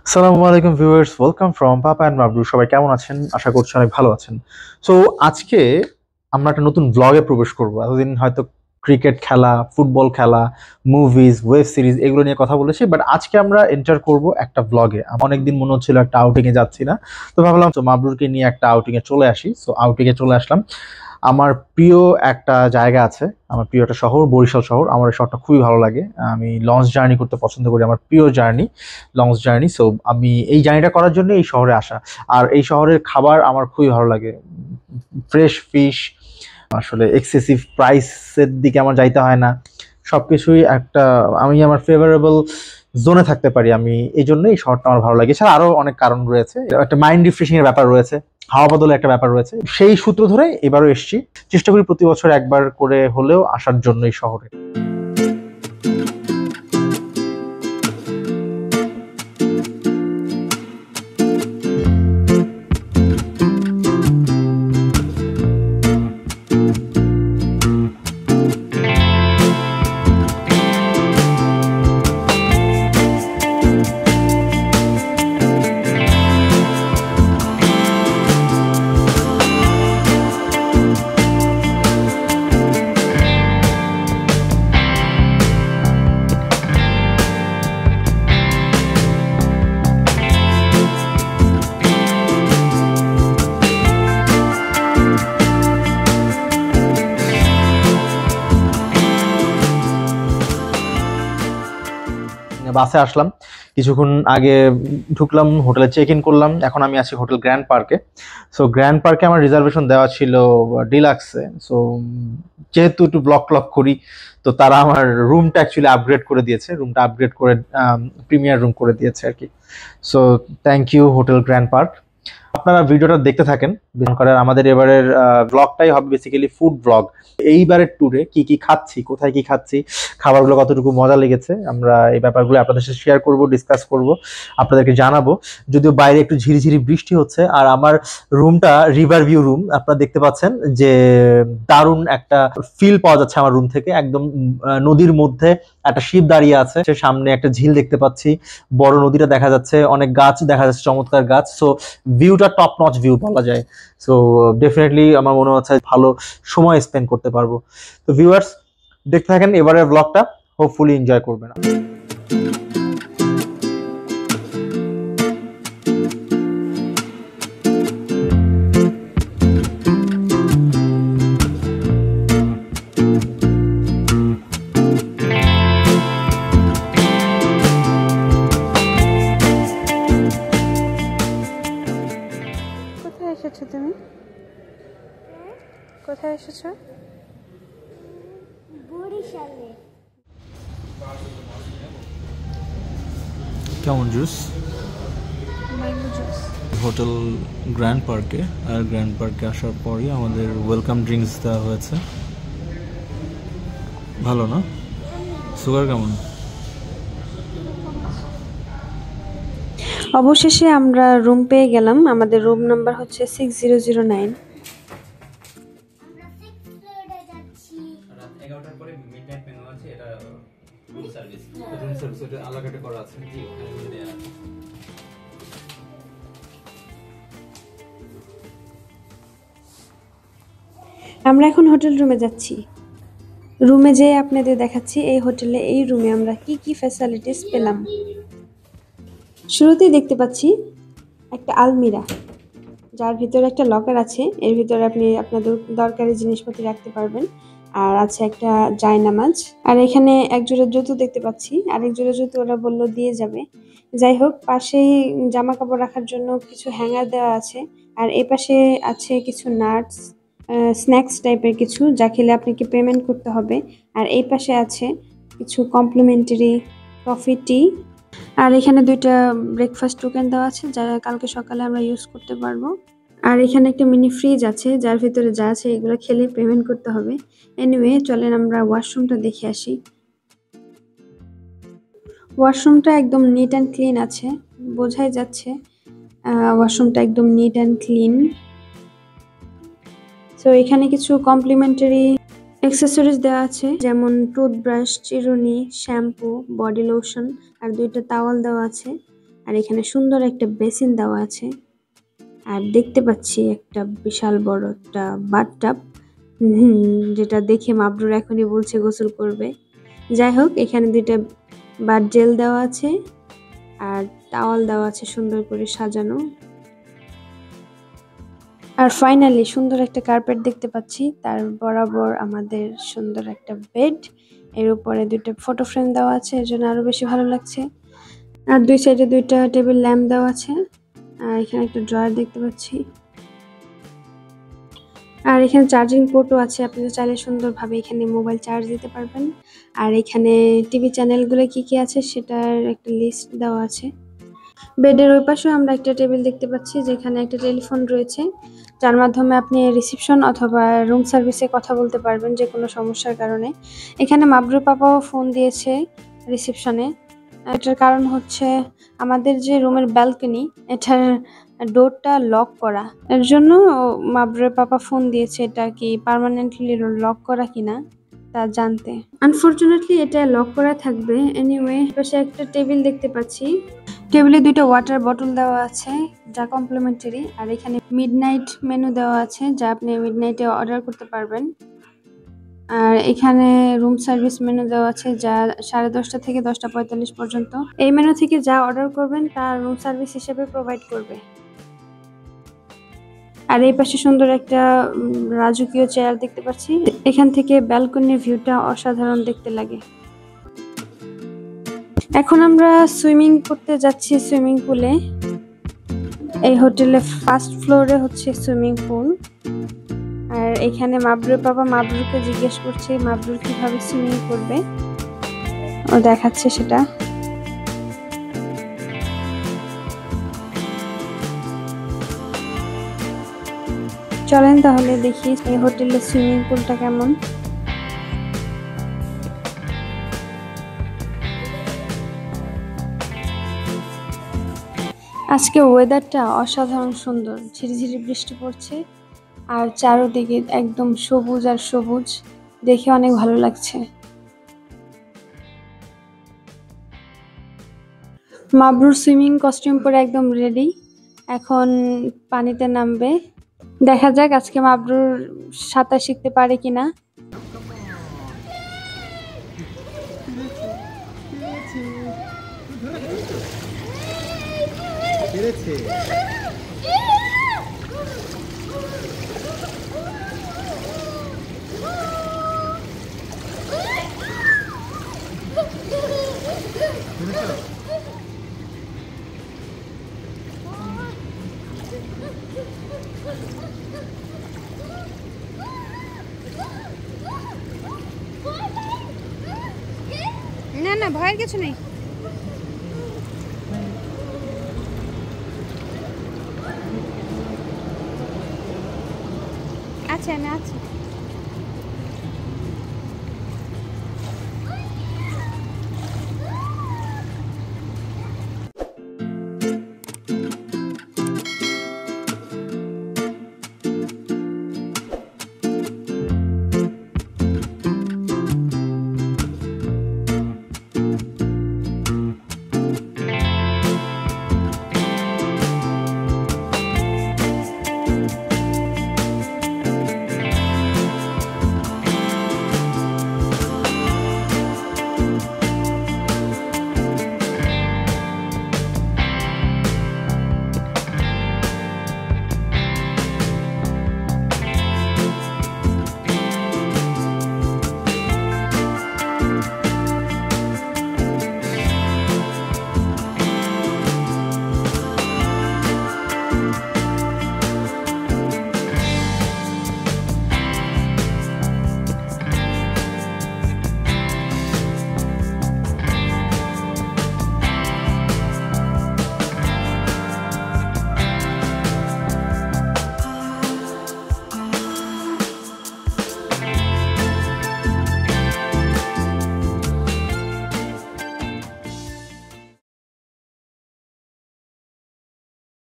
আসসালামু আলাইকুম viewers, welcome from papa and Mabru. সবাই কেমন আছেন? আশা করছি অনেক ভালো আছেন। সো আজকে আমরা একটা নতুন ব্লগে প্রবেশ করব। এতদিন হয়তো ক্রিকেট খেলা, ফুটবল খেলা, মুভিজ, ওয়েব সিরিজ এগুলো নিয়ে কথা বলেছি, বাট আজকে আমরা এন্টার করব একটা ব্লগে। অনেকদিন মনে হচ্ছিল একটা আউটিংয়ে যাচ্ছি না, তো ভাবলাম তো মাবরুরকে নিয়ে একটা আউটিংয়ে চলে আসি। সো আউটিংয়ে চলে আসলাম। আমার প্রিয় একটা জায়গা আছে, আমার প্রিয় একটা শহর বরিশাল শহর। আমার এই শহরটা খুবই ভালো লাগে। আমি লঞ্চ জার্নি করতে পছন্দ করি, আমার প্রিয় জার্নি লঞ্চ জার্নি। সো আমি এই জার্নিটা করার জন্য এই শহরে আসা। আর এই শহরের খাবার আমার খুবই ভালো লাগে। ফ্রেশ ফিশ, আসলে এক্সেসিভ প্রাইসের দিকে আমার যাইতে হয় না। সবকিছুই একটা, আমি আমার ফেভারেবল জোনে থাকতে পারি। আমি এই জন্য এই শহরটা আমার ভালো লাগে। এছাড়া আরো অনেক কারণ রয়েছে, একটা মাইন্ড রিফ্রেশিং এর ব্যাপার রয়েছে, হাওয়া বদলের একটা ব্যাপার রয়েছে। সেই সূত্র ধরে এবারও এসেছি। চেষ্টা করি প্রতি বছর একবার করে হলেও আসার জন্য এই শহরে। বাসে আসলাম, কিছুক্ষণ আগে ঢুকলাম, হোটেলে চেক ইন করলাম। এখন আমি আছি হোটেল গ্র্যান্ড পার্কে। সো গ্র্যান্ড পার্কে আমার রিজার্ভেশন দেওয়া ছিল ডিলাক্সে। সো যেহেতু একটু ব্লক ক্লক করি, তো তারা আমার রুমটা অ্যাকচুয়ালি আপগ্রেড করে দিয়েছে, রুমটা আপগ্রেড করে প্রিমিয়ার রুম করে দিয়েছে আর কি। So thank you hotel grand park. আপনারা ভিডিওটা দেখতে থাকেন। করার আমাদের এবারের ব্লগটাই হবে বেসিক্যালি ফুড ব্লগ। এইবারের ট্যুরে কি কি খাচ্ছি, কোথায় কি খাচ্ছি, খাবারগুলো কতটুকু মজা লেগেছে, আমরা এই ব্যাপারগুলো আপনাদের সাথে শেয়ার করব, ডিসকাস করব, আপনাদেরকে জানাবো। যদিও বাইরে একটু ঝিরিঝিরি বৃষ্টি হচ্ছে, আর আমার রুমটা রিভার ভিউ রুম। আপনারা দেখতে পাচ্ছেন যে দারুণ একটা ফিল পাওয়া যাচ্ছে আমার রুম থেকে। একদম নদীর মধ্যে একটা শিপ দাঁড়িয়ে আছে, সামনে একটা ঝিল দেখতে পাচ্ছি, বড় নদীটা দেখা যাচ্ছে, অনেক গাছ দেখা যাচ্ছে, চমৎকার গাছ। সো ভিউটা টপ নচ ভিউ বলা যায়। সো ডেফিনেটলি আমার মনে হচ্ছে ভালো সময় স্পেন্ড করতে পারবো। তো ভিউয়ার্স, দেখতে থাকেন এবারের ব্লগটা, হোপফুলি এনজয় করবেন। কোথায় এসেছো তুমি? কোথায় এসেছো? বরিশালে। কেমন juice? Mango juice. Hotel grand পার্কে, আর গ্র্যান্ড পার্কে আসার পরই আমাদের ওয়েলকাম ড্রিঙ্কস দেওয়া হয়েছে। ভালো না? সুগার কেমন? অবশেষে আমরা রুম পেয়ে গেলাম। আমাদের রুম নাম্বার হচ্ছে 6009। আমরা 6th ফ্লোরে যাচ্ছি। রাত 11টার পরে মিডনাইট মেনু আছে, এটা রুম সার্ভিস। রুম সার্ভিস এটা আলাদা করা আছে। জি, ওখানে দেয়া আছে। আমরা এখন হোটেল রুমে যাচ্ছি। রুমে যেয়ে আপনাদের দেখাচ্ছি এই হোটেলে, এই রুমে আমরা কি কি ফ্যাসিলিটিস পেলাম। শুরুতেই দেখতে পাচ্ছি একটা আলমিরা, যার ভিতরে একটা লকার আছে। এর ভিতরে আপনি আপনাদের দরকারি জিনিসপত্র রাখতে পারবেন। আর আছে একটা জায়নামাজ। আর এখানে এক জোড়া জুতো দেখতে পাচ্ছি, আরেক জোড়া জুতো ওরা বললো দিয়ে যাবে। যাই হোক, পাশেই জামা কাপড় রাখার জন্য কিছু হ্যাঙ্গার দেওয়া আছে। আর এই পাশে আছে কিছু নাটস, স্ন্যাক্স টাইপের কিছু, যা খেলে আপনাকে পেমেন্ট করতে হবে। আর এই পাশে আছে কিছু কমপ্লিমেন্টারি কফি, টি। আর এখানে দুইটা ব্রেকফাস্ট টোকেন দেওয়া আছে, যারা কালকে সকালে আমরা ইউজ করতে পারবো। আর এখানে একটা মিনি ফ্রিজ আছে, যার ভিতরে যা আছে এগুলো খেলে পেমেন্ট করতে হবে। এনিওয়ে, চলেন আমরা ওয়াশরুমটা দেখে আসি। ওয়াশরুমটা একদম নিট অ্যান্ড ক্লিন আছে, বোঝাই যাচ্ছে ওয়াশরুমটা একদম নিট অ্যান্ড ক্লিন। সো এখানে কিছু কমপ্লিমেন্টারি অ্যাক্সেসরিজ দেওয়া আছে, যেমন টুথব্রাশ, চিরুনি, শ্যাম্পু, বডি লোশন আর দুইটা টাওয়াল দেওয়া আছে। আর এখানে সুন্দর একটা বেসিন দেওয়া আছে। আর দেখতে পাচ্ছি একটা বিশাল বড় একটা বাথটাব, যেটা দেখে মাবরুর এখনই বলছে গোসল করবে। যাই হোক, এখানে দুইটা বাথ জেল দেওয়া আছে আর টাওয়াল দেওয়া আছে সুন্দর করে সাজানো। আর ফাইনালি সুন্দর একটা কার্পেট দেখতে পাচ্ছি, তার বরাবর আমাদের সুন্দর একটা বেড, এর উপরে দুইটা ফটো ফ্রেম দেওয়া আছে, এর জন্য আরো বেশি ভালো লাগছে। আর দুই সাইডে দুইটা টেবিল ল্যাম্প দেওয়া আছে। আর এখানে একটা ড্রয়ার দেখতে পাচ্ছি। আর এখানে চার্জিং পোর্টও আছে, আপনারা চাইলে সুন্দরভাবে এখানে মোবাইল চার্জ দিতে পারবেন। আর এখানে টিভি চ্যানেলগুলো কি কি আছে সেটার একটা লিস্ট দেওয়া আছে। বেডের ওই পাশেও আমরা একটা টেবিল দেখতে পাচ্ছি, যেখানে একটা টেলিফোন রয়েছে, যার মাধ্যমে আপনি রিসেপশন অথবা রুম সার্ভিসে কথা বলতে পারবেন যে কোনো সমস্যার কারণে। এখানে মাবরুর পাপাও ফোন দিয়েছে রিসেপশনে। এটার কারণ হচ্ছে আমাদের যে রুমের ব্যালকনি, এটার ডোরটা লক করা, এর জন্য মাবরুর পাপা ফোন দিয়েছে এটা কি পার্মানেন্টলি লক করা কিনা তা জানতে। আনফরচুনেটলি এটা লক করা থাকবে। এনিওয়ে, পাশে একটা টেবিল দেখতে পাচ্ছি, টেবিলে দুইটা ওয়াটার বটল দেওয়া আছে যা কমপ্লিমেন্টারি। আর এখানে মিডনাইট মেনু দেওয়া আছে যা আপনি মিডনাইটে অর্ডার করতে পারবেন। আর এখানে রুম সার্ভিস মেনু দেওয়া আছে যা 10:30 থেকে 10:45 পর্যন্ত। এই মেনু থেকে যা অর্ডার করবেন তা রুম সার্ভিস হিসেবে প্রোভাইড করবে। আর এই পাশে সুন্দর একটা রাজকীয় চেয়ার দেখতে পাচ্ছি, এখান থেকে ব্যালকনির ভিউটা অসাধারণ দেখতে লাগে। এখন আমরা সুইমিং করতে যাচ্ছি সুইমিং পুলে। এই হোটেলে ফার্স্ট ফ্লোরে হচ্ছে সুইমিং পুল। আর এখানে মাবরুর বাবা মাবরুরকে জিজ্ঞেস করছে মাবরুর কিভাবে সুইমিং করবে, ও দেখাচ্ছে সেটা। চলেন তাহলে দেখি এই হোটেলের সুইমিং পুলটা কেমন। আজকে ওয়েদারটা অসাধারণ সুন্দর, ঝিরিঝিরি বৃষ্টি পড়ছে আর চারদিকে একদম সবুজ আর সবুজ, দেখে অনেক ভালো লাগছে। মাবরুর সুইমিং কস্টিউম পরে একদম রেডি, এখন পানিতে নামবে। দেখা যাক আজকে মাবরুর সাঁতার শিখতে পারে কিনা। না না, ভয়ের কিছু নেই। আচ্ছা আমি আছি।